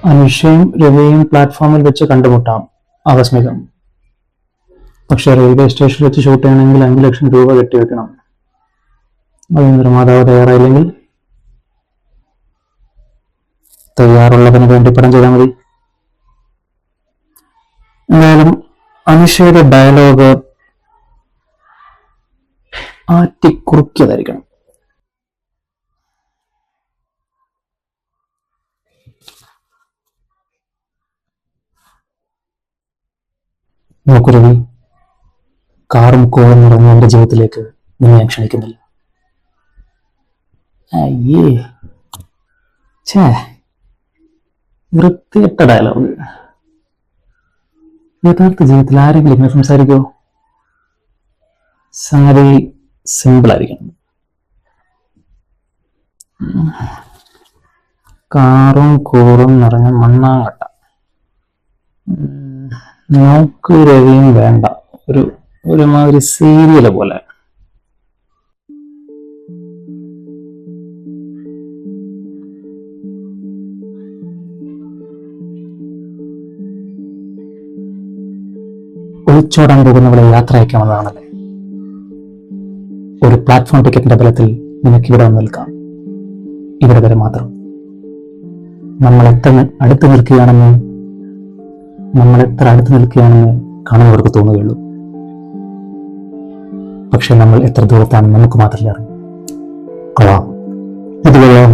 അനുഷയും രവിയും പ്ലാറ്റ്ഫോമിൽ വെച്ച് കണ്ടുമുട്ടാം. ആകസ്മികം. പക്ഷെ റെയിൽവേ സ്റ്റേഷനിൽ വെച്ച് ഷൂട്ട് ചെയ്യണമെങ്കിൽ 5 ലക്ഷം രൂപ കെട്ടിവെക്കണം. അതിന് നിർമ്മാതാവ് തയ്യാറായില്ലെങ്കിൽ തയ്യാറുള്ളതിന് വേണ്ടി പടം ചെയ്താൽ മതി. എന്തായാലും അനുഷയുടെ ഡയലോഗ് ആറ്റിക്കുറുക്കിയതായിരിക്കണം. നോക്കൂ രവി, കാറും കോളും നിറഞ്ഞ എന്റെ ജീവിതത്തിലേക്ക് നിന്നെ ഞാൻ ക്ഷണിക്കുന്നില്ല. അയ്യേ, ഛേ, വൃത്തികെട്ട ഡയലോഗ്. യഥാർത്ഥ ജീവിതത്തിൽ ആരെങ്കിലും ഇങ്ങനെ സംസാരിക്കോ? സംഗതി സിമ്പിൾ ആയിരിക്കണം. കാറും കൂറും നിറഞ്ഞ മണ്ണാങ്കട്ട. നോക്ക് രവിയും വേണ്ട, ഒരുമാതിരി സീരിയല് പോലെ. ഒളിച്ചോടാൻ പോകുന്നവളെ യാത്ര അയക്കാമെന്നതാണല്ലേ. ഒരു പ്ലാറ്റ്ഫോം ടിക്കറ്റിന്റെ ബലത്തിൽ നിനക്ക് ഇവിടെ വന്ന് നിൽക്കാം. ഇവിടെ വരെ മാത്രം. നമ്മൾ എത്ര അടുത്ത് നിൽക്കുകയാണെന്ന് കാണുന്നവർക്ക് തോന്നുകയുള്ളൂ. പക്ഷെ നമ്മൾ എത്ര ദൂരത്താണ് നമുക്ക് മാത്രമേ അറിയൂ. കൊള്ളാം, ഇത് കൊള്ളാം.